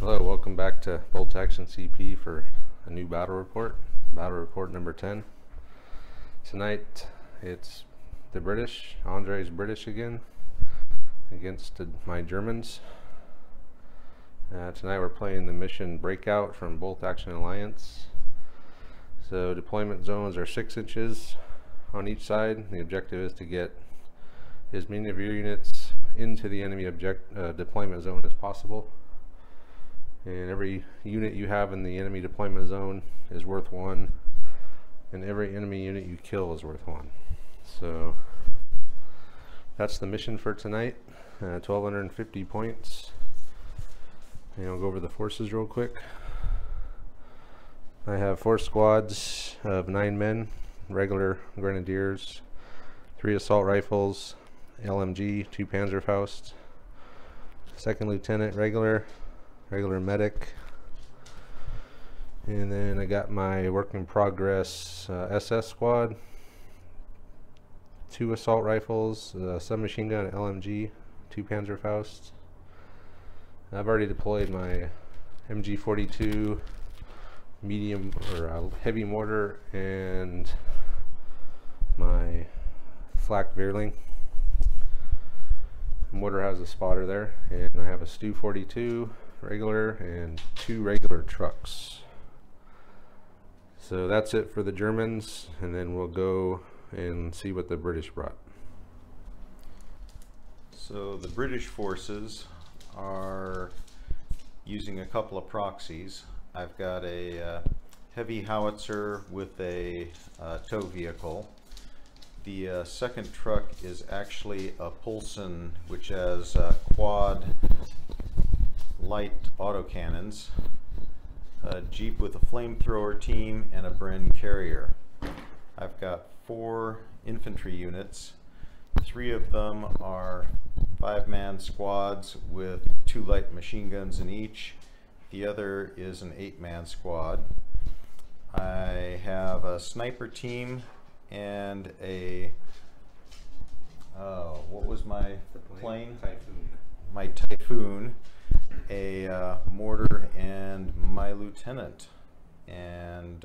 Hello, welcome back to Bolt Action CP for a new battle report number 10. Tonight it's the British, Andre's British again, against my Germans. Tonight we're playing the mission Breakout from Bolt Action Alliance. So deployment zones are 6 inches on each side. The objective is to get as many of your units into the enemy deployment zone as possible. And every unit you have in the enemy deployment zone is worth 1, and every enemy unit you kill is worth 1. So that's the mission for tonight. 1250 points. And I'll go over the forces real quick. I have 4 squads of 9 men, regular grenadiers, 3 assault rifles, LMG, 2 Panzerfaust, 2nd lieutenant regular medic, and then I got my work in progress SS squad, 2 assault rifles, submachine gun, LMG, 2 Panzerfaust. I've already deployed my MG42 medium or heavy mortar and my flak Veerling. Mortar has a spotter there, and I have a Stu 42 regular and 2 regular trucks. So that's it for the Germans, and then we'll go and see what the British brought. So the British forces are using a couple of proxies. I've got a heavy howitzer with a tow vehicle. The second truck is actually a Pulson, which has quad light autocannons, a Jeep with a flamethrower team, and a Bren carrier. I've got 4 infantry units. 3 of them are 5-man squads with 2 light machine guns in each. The other is an 8-man squad. I have a sniper team and a what was my plane? Typhoon. My Typhoon, a mortar, and my lieutenant. And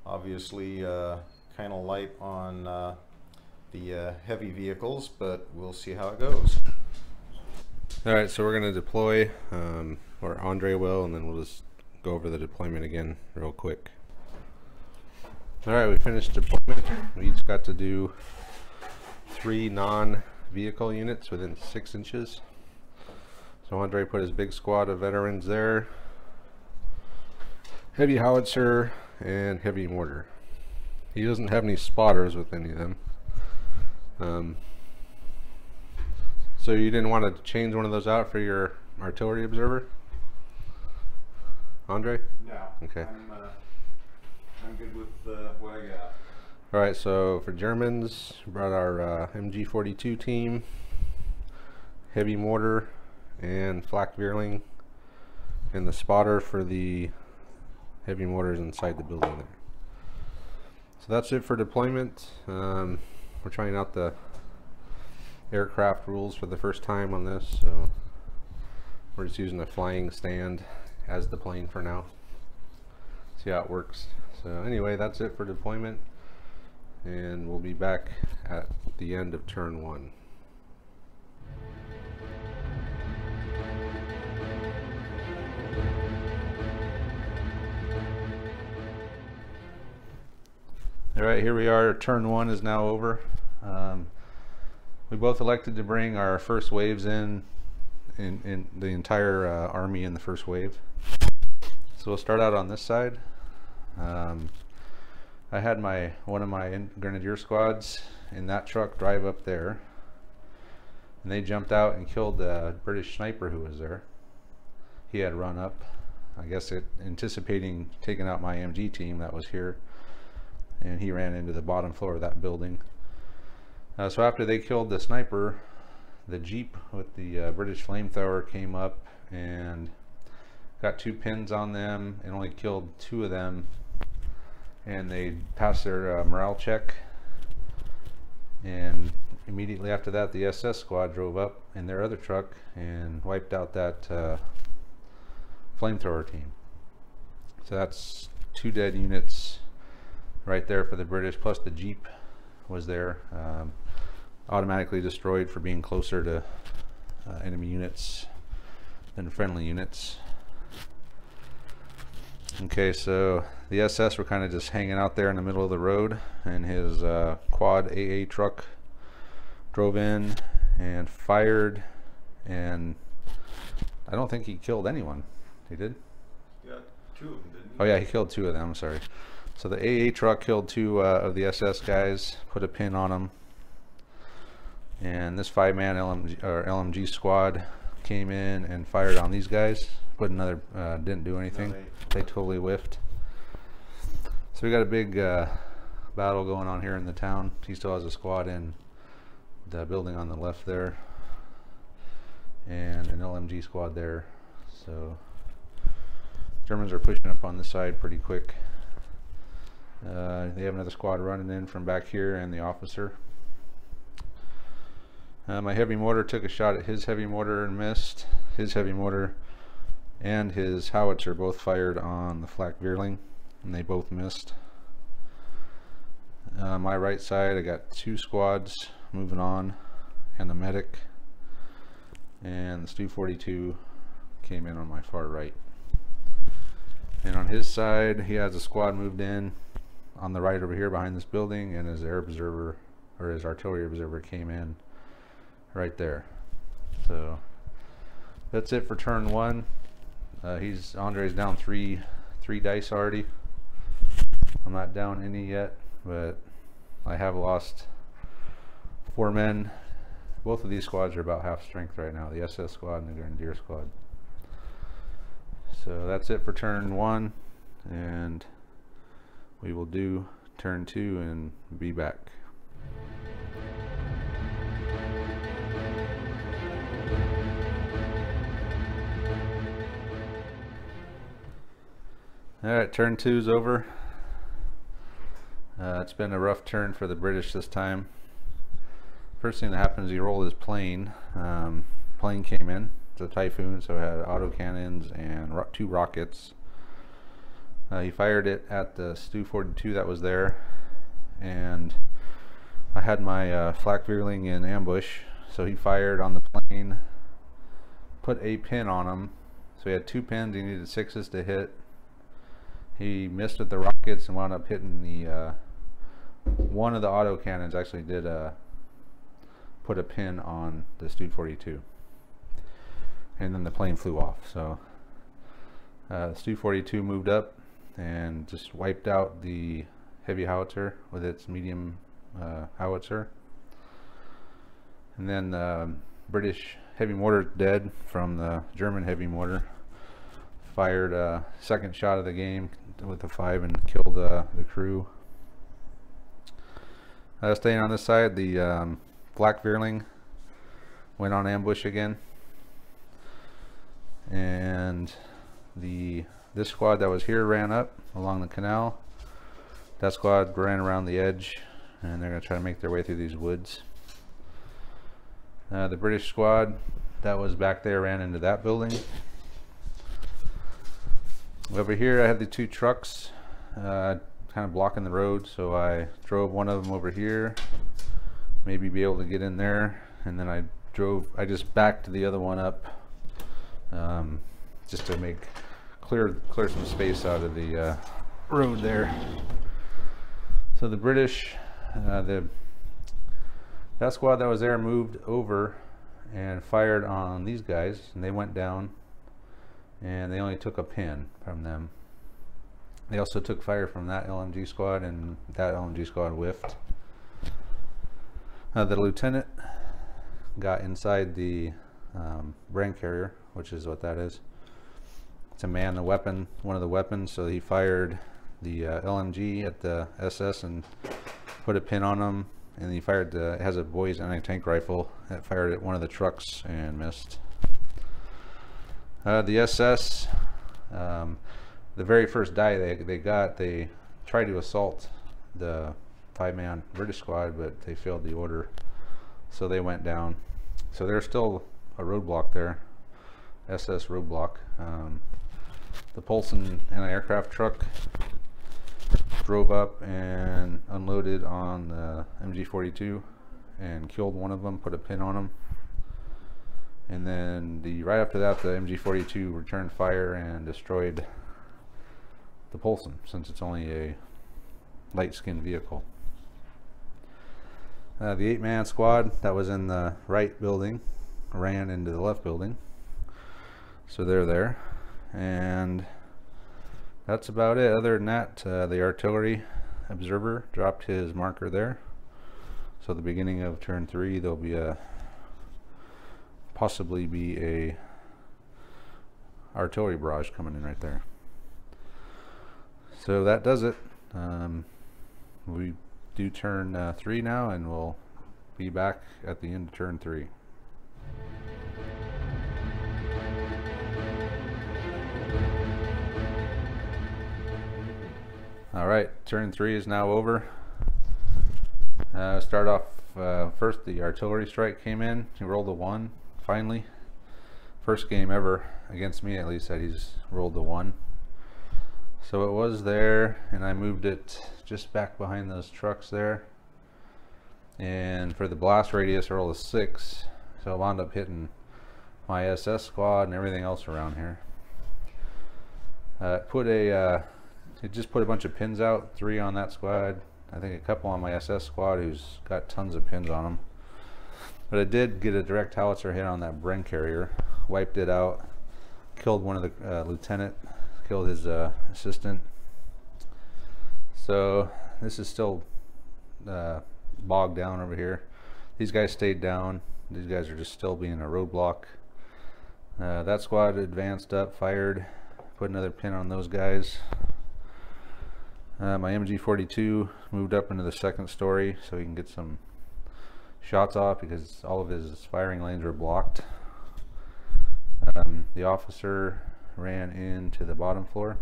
obviously kind of light on the heavy vehicles, but we'll see how it goes. Alright, so we're going to deploy, or Andre will, and then we'll just go over the deployment again real quick. Alright, we finished deployment. We each got to do 3 non-vehicle units within 6 inches. So Andre put his big squad of veterans there. Heavy howitzer and heavy mortar. He doesn't have any spotters with any of them. So you didn't want to change one of those out for your artillery observer? Andre? No. Okay. I'm good with what I got. Alright, so for Germans, we brought our MG42 team, heavy mortar, and flak Veerling, and the spotter for the heavy mortars inside the building there. So that's it for deployment. We're trying out the aircraft rules for the first time on this, so we're just using a flying stand as the plane for now. See how it works. So anyway, that's it for deployment, and we'll be back at the end of turn 1. Alright, here we are. Turn 1 is now over. We both elected to bring our first waves in the entire army in the first wave. So we'll start out on this side. I had one of my grenadier squads in that truck drive up there, and they jumped out and killed the British sniper who was there. He had run up, I guess anticipating taking out my MG team that was here, and he ran into the bottom floor of that building. So after they killed the sniper, the Jeep with the British flamethrower came up and got 2 pins on them and only killed 2 of them, and they passed their morale check, and immediately after that the SS squad drove up in their other truck and wiped out that flamethrower team. So that's 2 dead units right there for the British, plus the Jeep was there, automatically destroyed for being closer to enemy units than friendly units. Okay, so the SS were kind of just hanging out there in the middle of the road, and his quad AA truck drove in and fired, and I don't think he killed anyone. He did? Yeah, 2 of them, didn't he? Oh yeah, he killed 2 of them, I'm sorry. So the AA truck killed 2 of the SS guys, put a pin on them, and this 5-man LMG squad came in and fired on these guys. Put another, didn't do anything. No, they totally whiffed. So we got a big battle going on here in the town. He still has a squad in the building on the left there, and an LMG squad there. So Germans are pushing up on this side pretty quick. They have another squad running in from back here, and the officer. My heavy mortar took a shot at his heavy mortar and missed. His heavy mortar and his howitzer both fired on the flak Vierling, and they both missed. My right side, I got 2 squads moving on, and the medic, and the Stu 42 came in on my far right. And on his side, he has a squad moved in on the right over here behind this building, and his air observer, or his artillery observer, came in right there. So that's it for turn 1. Andre's down 3 dice already. I'm not down any yet, but I have lost 4 men. Both of these squads are about half strength right now, the SS squad and the Grenadier squad. So that's it for turn 1, and we will do turn 2 and be back. Alright, turn 2 is over. It's been a rough turn for the British this time. First thing that happened is he rolled his plane. Plane came in. It's a Typhoon, so it had autocannons and 2 rockets. He fired it at the Stu 42 that was there, and I had my flak Vierling in ambush, so he fired on the plane, put a pin on him. So he had 2 pins, he needed 6s to hit. He missed with the rockets and wound up hitting the one of the autocannons. Actually did put a pin on the Stu 42, and then the plane flew off. So the Stu 42 moved up and just wiped out the heavy howitzer with its medium howitzer, and then the British heavy mortar dead from the German heavy mortar. Fired a 2nd shot of the game with the 5 and killed the crew. Staying on this side, the flak Vierling went on ambush again, and this squad that was here ran up along the canal. That squad ran around the edge, and they're going to try to make their way through these woods. The British squad that was back there ran into that building. Over here I had the 2 trucks kind of blocking the road, so I drove one of them over here, maybe be able to get in there, and then I just backed the other one up, just to clear some space out of the road there. So the British, that squad that was there moved over and fired on these guys, and they went down, and they only took a pin from them. They also took fire from that LMG squad, and that LMG squad whiffed. The lieutenant got inside the brand carrier, which is what that is, to man the weapon, one of the weapons. So he fired the LMG at the SS and put a pin on him, and he fired it has a Boys anti-tank rifle that fired at one of the trucks and missed. The SS, the very first die they tried to assault the 5-man British squad, but they failed the order, so they went down. So there's still a roadblock there, SS roadblock. the Polson anti-aircraft truck drove up and unloaded on the MG42 and killed one of them, put a pin on him. And then right after that, the MG42 returned fire and destroyed the Polson, since it's only a light skinned vehicle. The 8-man squad that was in the right building ran into the left building, so they're there, and that's about it. Other than that, the artillery observer dropped his marker there, so the beginning of turn 3 there'll be possibly be a artillery barrage coming in right there. So that does it. We do turn 3 now, and we'll be back at the end of turn 3. Alright, turn 3 is now over. Start off first, the artillery strike came in. He rolled a 1, finally. First game ever, against me at least, that he's rolled a 1. So it was there, and I moved it just back behind those trucks there. And for the blast radius, I rolled a 6. So I wound up hitting my SS squad and everything else around here. It just put a bunch of pins out, 3 on that squad. I think a couple on my SS squad who's got tons of pins on them. But it did get a direct howitzer hit on that Bren carrier, wiped it out, killed one of the lieutenant, killed his assistant. So this is still bogged down over here. These guys stayed down. These guys are just still being a roadblock. That squad advanced up, fired, put another pin on those guys. My MG42 moved up into the second story so he can get some shots off because all of his firing lanes were blocked. The officer ran into the bottom floor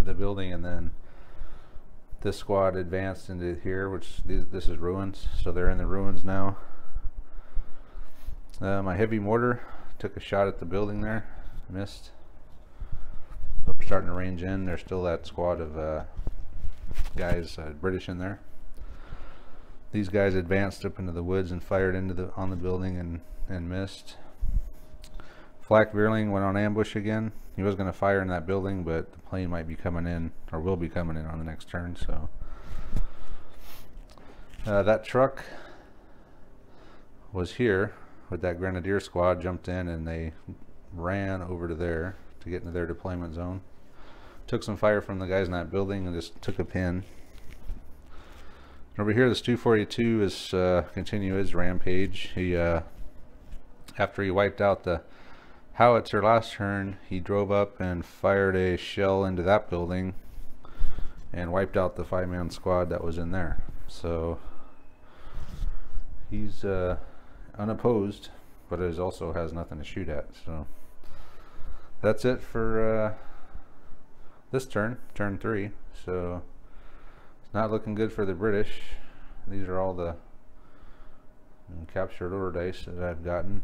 of the building, and then this squad advanced into here, which this is ruins, so they're in the ruins now. My heavy mortar took a shot at the building there, missed. But we're starting to range in. There's still that squad of guys, British in there. These guys advanced up into the woods and fired into on the building and missed. Flak Veerling went on ambush again. He was going to fire in that building, but the plane might be coming in, or will be coming in on the next turn. So that truck was here with that Grenadier squad, jumped in, and they ran over to there to get into their deployment zone. Took some fire from the guys in that building and just took a pin. Over here, this 242 is continue his rampage. He after he wiped out the howitzer last turn, he drove up and fired a shell into that building and wiped out the 5-man squad that was in there. So he's unopposed, but he also has nothing to shoot at. So that's it for this turn 3. So it's not looking good for the British. These are all the captured order dice that I've gotten.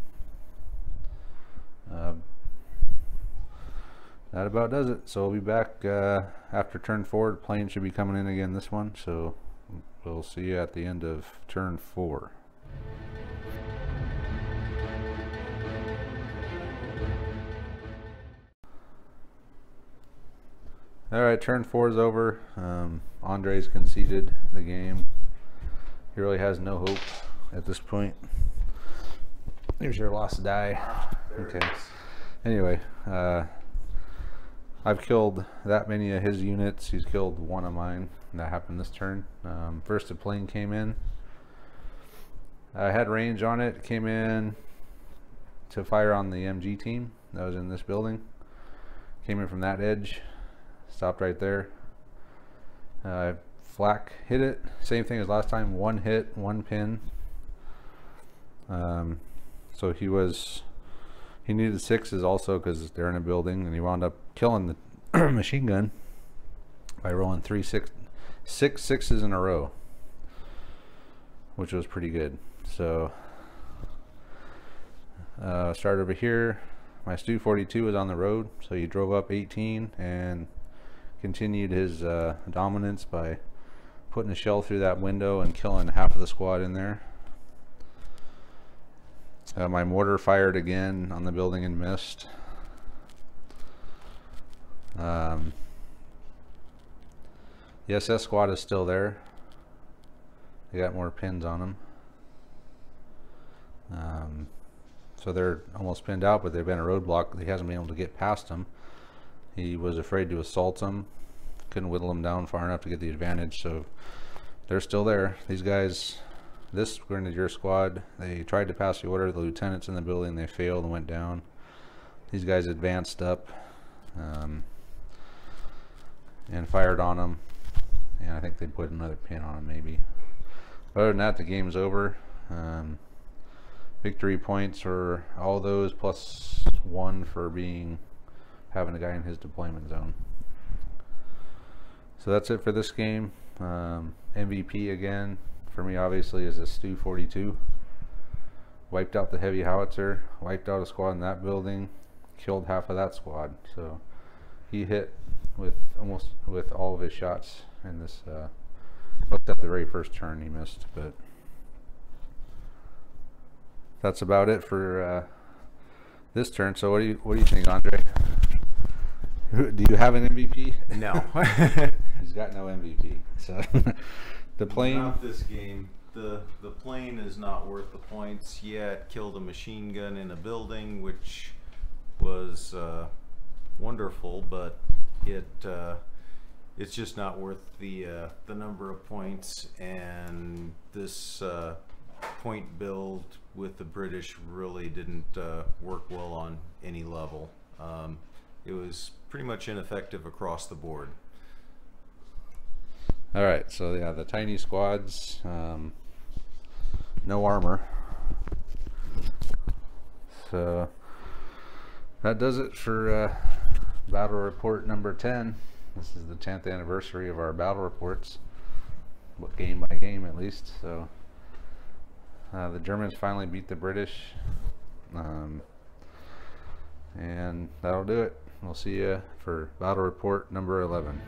That about does it. So we'll be back after turn 4. The plane should be coming in again this one, so we'll see you at the end of turn 4. Alright, turn 4 is over. Andre's conceded the game. He really has no hope at this point. Here's your lost die. Okay. Anyway, I've killed that many of his units. He's killed one of mine. That happened this turn. First a plane came in. I had range on it. Came in to fire on the MG team that was in this building. Came in from that edge. Stopped right there. Flak hit it. Same thing as last time. 1 hit, 1 pin. So he needed 6s also because they're in a building, and he wound up killing the machine gun by rolling 6 6s in a row, which was pretty good. So start over here. my Stu-42 was on the road, so he drove up 18 and continued his dominance by putting a shell through that window and killing half of the squad in there. My mortar fired again on the building and missed. The SS squad is still there. They got more pins on them. So they're almost pinned out, but they've been a roadblock. He hasn't been able to get past them. He was afraid to assault them. Couldn't whittle them down far enough to get the advantage, so they're still there. These guys, this Grenadier squad, they tried to pass the order. The lieutenants in the building, they failed and went down. These guys advanced up and fired on them, and I think they put another pin on them maybe. Other than that, the game's over. Victory points are all those plus 1 for having a guy in his deployment zone. So that's it for this game. MVP again for me obviously is a Stu-42. Wiped out the heavy howitzer, wiped out a squad in that building, killed half of that squad. So he hit with all of his shots in this. Except the very first turn he missed, but that's about it for this turn. So what do you think, Andre? Do you have an MVP? No. He's got no MVP. So the plane. Not this game. The plane is not worth the points. Yeah, it killed a machine gun in a building, which was wonderful, but it's just not worth the number of points. And this point build with the British really didn't work well on any level. It was pretty much ineffective across the board. All right, so yeah, the tiny squads, no armor. So that does it for battle report number 10. This is the 10th anniversary of our battle reports, game by game at least. So the Germans finally beat the British, and that'll do it. We'll see you for battle report number 11.